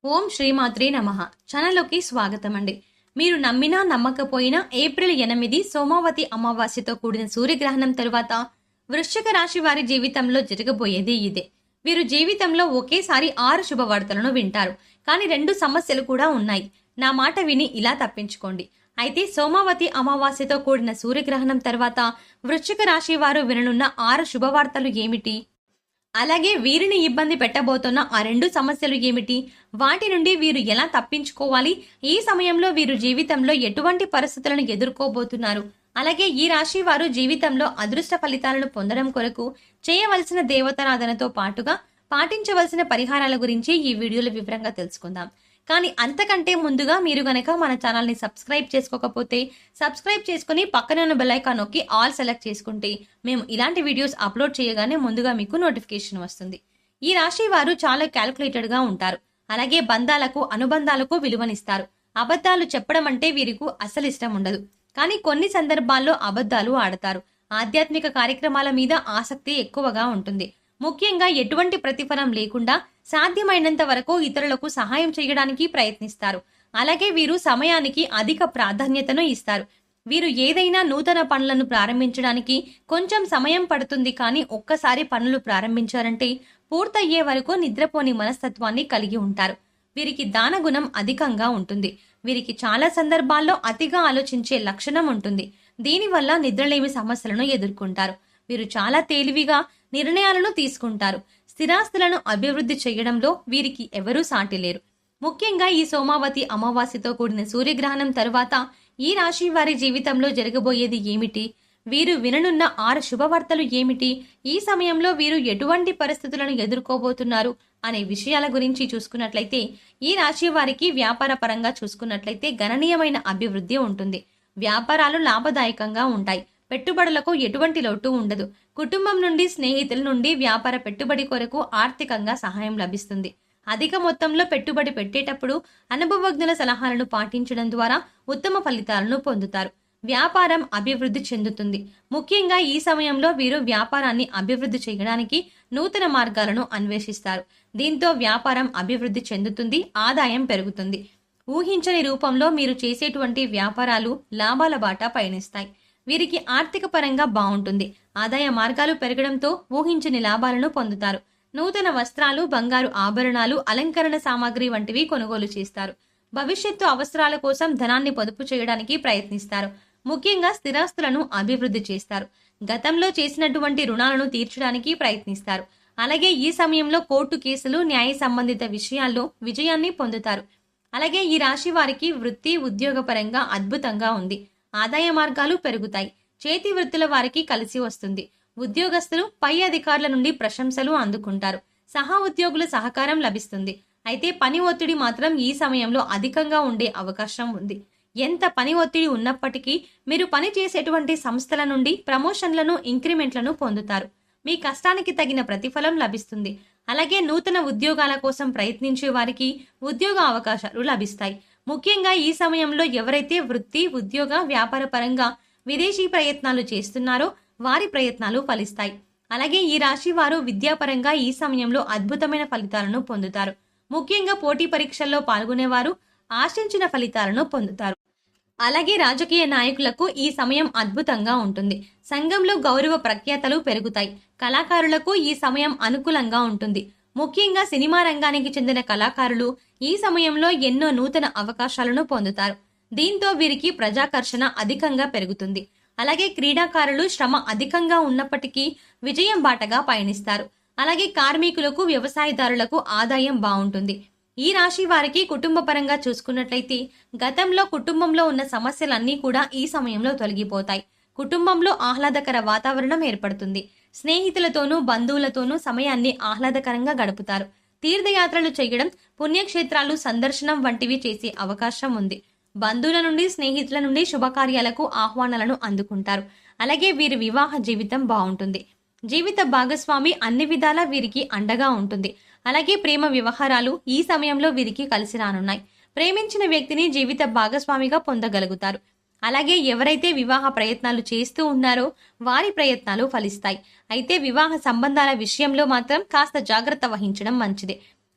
ఓం శ్రీమాత్రే నమః. ఛానల్లోకి స్వాగతం అండి. మీరు నమ్మినా నమ్మకపోయినా ఏప్రిల్ 8 సోమావతి అమావాస్యతో కూడిన సూర్యగ్రహణం తరువాత వృశ్చిక రాశి వారి జీవితంలో జరగబోయేది ఇదే. వీరు జీవితంలో ఒకేసారి 6 శుభవార్తలను వింటారు. కానీ 2 సమస్యలు కూడా ఉన్నాయి. నా మాట విని ఇలా తప్పించుకోండి. అయితే సోమావతి అమావాస్యతో కూడిన సూర్యగ్రహణం తర్వాత వృశ్చిక రాశి వారు విననున్న 6 శుభవార్తలు ఏమిటి? అలాగే వీరిని ఇబ్బంది పెట్టబోతున్న ఆ 2 సమస్యలు ఏమిటి? వాటి నుండి వీరు ఎలా తప్పించుకోవాలి? ఈ సమయంలో వీరు జీవితంలో ఎటువంటి పరిస్థితులను ఎదుర్కోబోతున్నారు? అలాగే ఈ రాశి వారు జీవితంలో అదృష్ట ఫలితాలను పొందడం కొరకు చేయవలసిన దేవతారాధనతో పాటుగా పాటించవలసిన పరిహారాల గురించి ఈ వీడియోలో వివరంగా తెలుసుకుందాం. కానీ అంతకంటే ముందుగా మీరు గనక మన ఛానల్ని సబ్స్క్రైబ్ చేసుకోకపోతే సబ్స్క్రైబ్ చేసుకుని పక్కనే ఉన్న బెల్ ఐకాన్ నొక్కి ఆల్ సెలెక్ట్ చేసుకుంటే మేము ఇలాంటి వీడియోస్ అప్లోడ్ చేయగానే ముందుగా మీకు నోటిఫికేషన్ వస్తుంది. ఈ రాశి వారు చాలా క్యాల్కులేటెడ్ గా ఉంటారు. అలాగే బంధాలకు అనుబంధాలకు విలువనిస్తారు. అబద్ధాలు చెప్పడం అంటే వీరికి అసలు ఇష్టం ఉండదు. కానీ కొన్ని సందర్భాల్లో అబద్ధాలు ఆడతారు. ఆధ్యాత్మిక కార్యక్రమాల మీద ఆసక్తి ఎక్కువగా ఉంటుంది. ముఖ్యంగా ఎటువంటి ప్రతిఫలం లేకుండా సాధ్యమైనంత వరకు ఇతరులకు సహాయం చేయడానికి ప్రయత్నిస్తారు. అలాగే వీరు సమయానికి అధిక ప్రాధాన్యతను ఇస్తారు. వీరు ఏదైనా నూతన పనులను ప్రారంభించడానికి కొంచెం సమయం పడుతుంది, కానీ ఒక్కసారి పనులు ప్రారంభించారంటే పూర్తయ్యే వరకు నిద్రపోని మనస్తత్వాన్ని కలిగి ఉంటారు. వీరికి దానగుణం అధికంగా ఉంటుంది. వీరికి చాలా సందర్భాల్లో అతిగా ఆలోచించే లక్షణం ఉంటుంది. దీనివల్ల నిద్రలేమి సమస్యలను ఎదుర్కొంటారు. వీరు చాలా తేలివిగా నిర్ణయాలను తీసుకుంటారు. స్థిరాస్తులను అభివృద్ధి చేయడంలో వీరికి ఎవరూ సాటిలేరు. ముఖ్యంగా ఈ సోమావతి అమావాస్యతో కూడిన సూర్యగ్రహణం తరువాత ఈ రాశి వారి జీవితంలో జరగబోయేది ఏమిటి? వీరు విననున్న 6 శుభవార్తలు ఏమిటి? ఈ సమయంలో వీరు ఎటువంటి పరిస్థితులను ఎదుర్కోబోతున్నారు అనే విషయాల గురించి చూసుకున్నట్లయితే ఈ రాశి వారికి వ్యాపార పరంగా చూసుకున్నట్లయితే గణనీయమైన అభివృద్ధి ఉంటుంది. వ్యాపారాలు లాభదాయకంగా ఉంటాయి. పెట్టుబడులకు ఎటువంటి లోటు ఉండదు. కుటుంబం నుండి, స్నేహితుల నుండి వ్యాపార పెట్టుబడి కొరకు ఆర్థికంగా సహాయం లభిస్తుంది. అధిక మొత్తంలో పెట్టుబడి పెట్టేటప్పుడు అనుభవజ్ఞుల సలహాలను పాటించడం ద్వారా ఉత్తమ ఫలితాలను పొందుతారు. వ్యాపారం అభివృద్ధి చెందుతుంది. ముఖ్యంగా ఈ సమయంలో వీరు వ్యాపారాన్ని అభివృద్ధి చేయడానికి నూతన మార్గాలను అన్వేషిస్తారు. దీంతో వ్యాపారం అభివృద్ధి చెందుతుంది, ఆదాయం పెరుగుతుంది. ఊహించని రూపంలో మీరు చేసేటువంటి వ్యాపారాలు లాభాల బాట పయనిస్తాయి. వీరికి ఆర్థిక పరంగా బాగుంటుంది. ఆదాయ మార్గాలు పెరగడంతో ఊహించని లాభాలను పొందుతారు. నూతన వస్త్రాలు, బంగారు ఆభరణాలు, అలంకరణ సామాగ్రి వంటివి కొనుగోలు చేస్తారు. భవిష్యత్తు అవసరాల కోసం ధనాన్ని పొదుపు చేయడానికి ప్రయత్నిస్తారు. ముఖ్యంగా స్థిరాస్తులను అభివృద్ధి చేస్తారు. గతంలో చేసినటువంటి రుణాలను తీర్చడానికి ప్రయత్నిస్తారు. అలాగే ఈ సమయంలో కోర్టు కేసులు, న్యాయ సంబంధిత విషయాల్లో విజయాన్ని పొందుతారు. అలాగే ఈ రాశి వారికి వృత్తి, ఉద్యోగపరంగా అద్భుతంగా ఉంది. ఆదాయ మార్గాలు పెరుగుతాయి. చేతి వృత్తుల వారికి కలిసి వస్తుంది. ఉద్యోగస్తులు పై అధికారుల నుండి ప్రశంసలు అందుకుంటారు. సహా ఉద్యోగుల సహకారం లభిస్తుంది. అయితే పని ఒత్తిడి మాత్రం ఈ సమయంలో అధికంగా ఉండే అవకాశం ఉంది. ఎంత పని ఒత్తిడి ఉన్నప్పటికీ మీరు పని చేసేటువంటి సంస్థల నుండి ప్రమోషన్లను, ఇంక్రిమెంట్లను పొందుతారు. మీ కష్టానికి తగిన ప్రతిఫలం లభిస్తుంది. అలాగే నూతన ఉద్యోగాల కోసం ప్రయత్నించే వారికి ఉద్యోగ అవకాశాలు లభిస్తాయి. ముఖ్యంగా ఈ సమయంలో ఎవరైతే వృత్తి, ఉద్యోగ, వ్యాపార పరంగా విదేశీ ప్రయత్నాలు చేస్తున్నారో వారి ప్రయత్నాలు ఫలిస్తాయి. అలాగే ఈ రాశి వారు విద్యాపరంగా ఈ సమయంలో అద్భుతమైన ఫలితాలను పొందుతారు. ముఖ్యంగా పోటీ పరీక్షల్లో పాల్గొనేవారు ఆశించిన ఫలితాలను పొందుతారు. అలాగే రాజకీయ నాయకులకు ఈ సమయం అద్భుతంగా ఉంటుంది. సంఘంలో గౌరవ ప్రఖ్యాతలు పెరుగుతాయి. కళాకారులకు ఈ సమయం అనుకూలంగా ఉంటుంది. ముఖ్యంగా సినిమా రంగానికి చెందిన కళాకారులు ఈ సమయంలో ఎన్నో నూతన అవకాశాలను పొందుతారు. దీంతో వీరికి ప్రజాకర్షణ అధికంగా పెరుగుతుంది. అలాగే క్రీడాకారులు శ్రమ అధికంగా ఉన్నప్పటికీ విజయం బాటగా పయనిస్తారు. అలాగే కార్మికులకు, వ్యవసాయదారులకు ఆదాయం బాగుంటుంది. ఈ రాశి వారికి కుటుంబ పరంగా చూసుకున్నట్లయితే గతంలో కుటుంబంలో ఉన్న సమస్యలన్నీ కూడా ఈ సమయంలో తొలగిపోతాయి. కుటుంబంలో ఆహ్లాదకర వాతావరణం ఏర్పడుతుంది. స్నేహితులతోనూ, బంధువులతోనూ సమయాన్ని ఆహ్లాదకరంగా గడుపుతారు. తీర్థయాత్రలు చేయడం, పుణ్యక్షేత్రాలు సందర్శనం వంటివి చేసే అవకాశం ఉంది. బంధువుల నుండి, స్నేహితుల నుండి శుభకార్యాలకు ఆహ్వానాలను అందుకుంటారు. అలాగే వీరి వివాహ జీవితం బాగుంటుంది. జీవిత భాగస్వామి అన్ని విధాలా వీరికి అండగా ఉంటుంది. అలాగే ప్రేమ వ్యవహారాలు ఈ సమయంలో వీరికి కలిసి రానున్నాయి. ప్రేమించిన వ్యక్తిని జీవిత భాగస్వామిగా పొందగలుగుతారు. అలాగే ఎవరైతే వివాహ ప్రయత్నాలు చేస్తూ ఉన్నారో వారి ప్రయత్నాలు ఫలిస్తాయి. అయితే వివాహ సంబంధాల విషయంలో మాత్రం కాస్త జాగ్రత్త వహించడం మంచిది.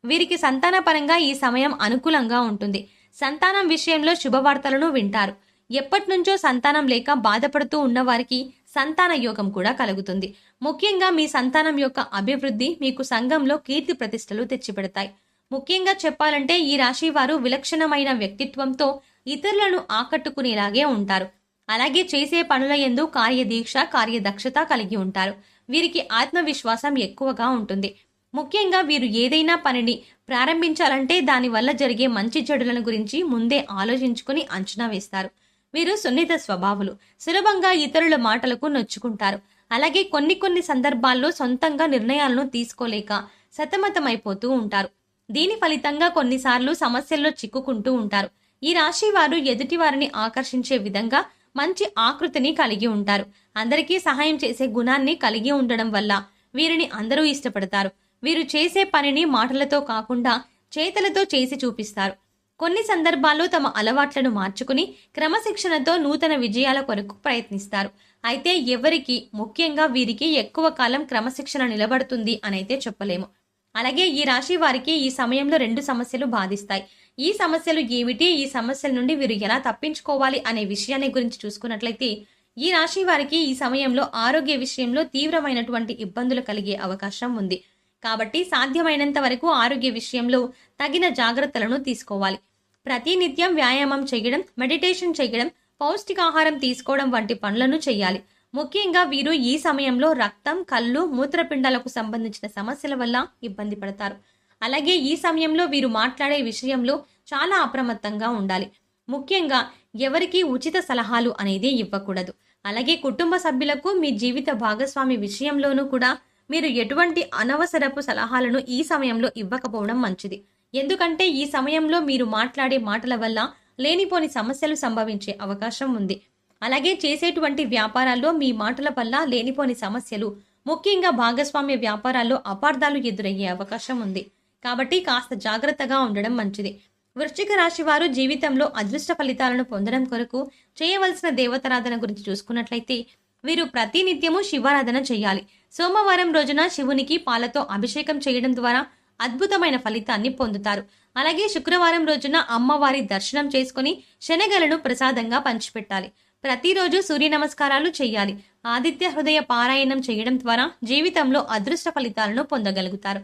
వీరికి సంతానపరంగా ఈ సమయం అనుకూలంగా ఉంటుంది. సంతానం విషయంలో శుభవార్తలను వింటారు. ఎప్పటినుంచో సంతానం లేక బాధపడుతూ ఉన్నవారికి సంతాన యోగం కూడా కలుగుతుంది. ముఖ్యంగా మీ సంతానం యొక్క అభివృద్ధి మీకు సంఘంలో కీర్తి ప్రతిష్టలు తెచ్చిపెడతాయి. ముఖ్యంగా చెప్పాలంటే ఈ రాశి వారు విలక్షణమైన వ్యక్తిత్వంతో ఇతరులను ఆకట్టుకునేలాగే ఉంటారు. అలాగే చేసే పనుల యందు కార్యదీక్ష, కార్యదక్షత కలిగి ఉంటారు. వీరికి ఆత్మవిశ్వాసం ఎక్కువగా ఉంటుంది. ముఖ్యంగా వీరు ఏదైనా పనిని ప్రారంభించాలంటే దానివల్ల జరిగే మంచి చెడులను గురించి ముందే ఆలోచించుకుని అంచనా వేస్తారు. వీరు సున్నిత స్వభావులు, సులభంగా ఇతరుల మాటలకు నొచ్చుకుంటారు. అలాగే కొన్ని సందర్భాల్లో సొంతంగా నిర్ణయాలను తీసుకోలేక సతమతమైపోతూ ఉంటారు. దీని ఫలితంగా కొన్నిసార్లు సమస్యల్లో చిక్కుకుంటూ ఉంటారు. ఈ రాశి వారు ఎదుటి వారిని ఆకర్షించే విధంగా మంచి ఆకృతిని కలిగి ఉంటారు. అందరికీ సహాయం చేసే గుణాన్ని కలిగి ఉండడం వల్ల వీరిని అందరూ ఇష్టపడతారు. వీరు చేసే పనిని మాటలతో కాకుండా చేతలతో చేసి చూపిస్తారు. కొన్ని సందర్భాల్లో తమ అలవాట్లను మార్చుకుని క్రమశిక్షణతో నూతన విజయాల కొరకు ప్రయత్నిస్తారు. అయితే ఎవరికి, ముఖ్యంగా వీరికి ఎక్కువ కాలం క్రమశిక్షణ నిలబడుతుంది అనైతే చెప్పలేము. అలాగే ఈ రాశి వారికి ఈ సమయంలో 2 సమస్యలు బాధిస్తాయి. ఈ సమస్యలు ఏమిటి, ఈ సమస్యల నుండి వీరు ఎలా తప్పించుకోవాలి అనే విషయాన్ని గురించి చూసుకున్నట్లయితే ఈ రాశి వారికి ఈ సమయంలో ఆరోగ్య విషయంలో తీవ్రమైనటువంటి ఇబ్బందులు కలిగే అవకాశం ఉంది. కాబట్టి సాధ్యమైనంత వరకు ఆరోగ్య విషయంలో తగిన జాగ్రత్తలను తీసుకోవాలి. ప్రతినిత్యం వ్యాయామం చేయడం, మెడిటేషన్ చేయడం, పౌష్టికాహారం తీసుకోవడం వంటి పనులను చేయాలి. ముఖ్యంగా వీరు ఈ సమయంలో రక్తం, కళ్ళు, మూత్రపిండాలకు సంబంధించిన సమస్యల వల్ల ఇబ్బంది పడతారు. అలాగే ఈ సమయంలో వీరు మాట్లాడే విషయంలో చాలా అప్రమత్తంగా ఉండాలి. ముఖ్యంగా ఎవరికి ఉచిత సలహాలు అనేది ఇవ్వకూడదు. అలాగే కుటుంబ సభ్యులకు మీ జీవిత భాగస్వామి విషయంలోనూ కూడా మీరు ఎటువంటి అనవసరపు సలహాలను ఈ సమయంలో ఇవ్వకపోవడం మంచిది. ఎందుకంటే ఈ సమయంలో మీరు మాట్లాడే మాటల వల్ల లేనిపోని సమస్యలు సంభవించే అవకాశం ఉంది. అలాగే చేసేటువంటి వ్యాపారాల్లో మీ మాటల వల్ల లేనిపోని సమస్యలు, ముఖ్యంగా భాగస్వామ్య వ్యాపారాల్లో అపార్థాలు ఎదురయ్యే అవకాశం ఉంది. కాబట్టి కాస్త జాగ్రత్తగా ఉండడం మంచిది. వృశ్చిక రాశి వారు జీవితంలో అదృష్ట ఫలితాలను పొందడం కొరకు చేయవలసిన దేవతారాధన గురించి చూసుకున్నట్లయితే వీరు ప్రతినిత్యము శివారాధన చేయాలి. సోమవారం రోజున శివునికి పాలతో అభిషేకం చేయడం ద్వారా అద్భుతమైన ఫలితాన్ని పొందుతారు. అలాగే శుక్రవారం రోజున అమ్మవారి దర్శనం చేసుకుని శనగలను ప్రసాదంగా పంచిపెట్టాలి. ప్రతిరోజు సూర్య నమస్కారాలు చేయాలి. ఆదిత్య హృదయ పారాయణం చేయడం ద్వారా జీవితంలో అదృష్ట ఫలితాలను పొందగలుగుతారు.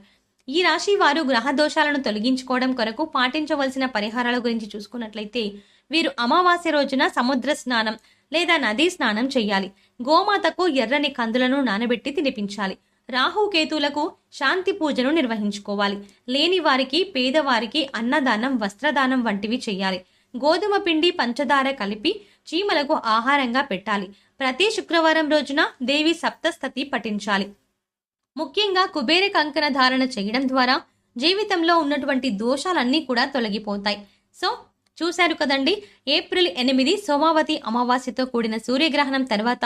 ఈ రాశి వారు గ్రహ దోషాలను తొలగించుకోవడం కొరకు పాటించవలసిన పరిహారాల గురించి చూసుకున్నట్లయితే వీరు అమావాస్య రోజున సముద్ర స్నానం లేదా నదీ స్నానం చేయాలి. గోమాతకు ఎర్రని కందులను నానబెట్టి తినిపించాలి. రాహుకేతులకు శాంతి పూజను నిర్వహించుకోవాలి. లేని వారికి, పేదవారికి అన్నదానం, వస్త్రదానం వంటివి చేయాలి. గోధుమ పిండి, పంచదార కలిపి చీమలకు ఆహారంగా పెట్టాలి. ప్రతి శుక్రవారం రోజున దేవి సప్తస్థతి పఠించాలి. ముఖ్యంగా కుబేర కంకణ ధారణ చేయడం ద్వారా జీవితంలో ఉన్నటువంటి దోషాలన్నీ కూడా తొలగిపోతాయి. సో చూశారు కదండి, ఏప్రిల్ 8 సోమావతి అమావాస్యతో కూడిన సూర్యగ్రహణం తర్వాత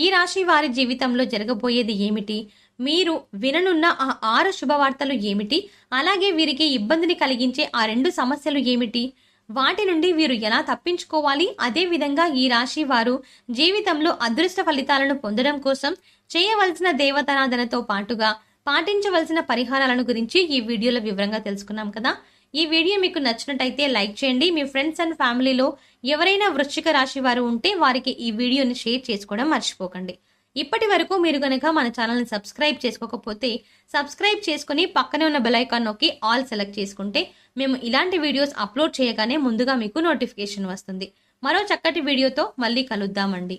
ఈ రాశి వారి జీవితంలో జరగబోయేది ఏమిటి, మీరు విననున్న ఆ 6 శుభవార్తలు ఏమిటి, అలాగే వీరికి ఇబ్బందిని కలిగించే ఆ 2 సమస్యలు ఏమిటి, వాటి నుండి వీరు ఎలా తప్పించుకోవాలి, అదే విధంగా ఈ రాశి వారు జీవితంలో అదృష్ట ఫలితాలను పొందడం కోసం చేయవలసిన దేవతారాధనతో పాటుగా పాటించవలసిన పరిహారాలను గురించి ఈ వీడియోలో వివరంగా తెలుసుకున్నాం కదా. ఈ వీడియో మీకు నచ్చినట్టయితే లైక్ చేయండి. మీ ఫ్రెండ్స్ అండ్ ఫ్యామిలీలో ఎవరైనా వృశ్చిక రాశి వారు ఉంటే వారికి ఈ వీడియోని షేర్ చేసుకోవడం మర్చిపోకండి. ఇప్పటి వరకు మీరు గనక మన ఛానల్ని సబ్స్క్రైబ్ చేసుకోకపోతే సబ్స్క్రైబ్ చేసుకుని పక్కనే ఉన్న బెల్ ఐకాన్ నొక్కి ఆల్ సెలెక్ట్ చేసుకుంటే మేము ఇలాంటి వీడియోస్ అప్లోడ్ చేయగానే ముందుగా మీకు నోటిఫికేషన్ వస్తుంది. మరో చక్కటి వీడియోతో మళ్ళీ కలుద్దామండి.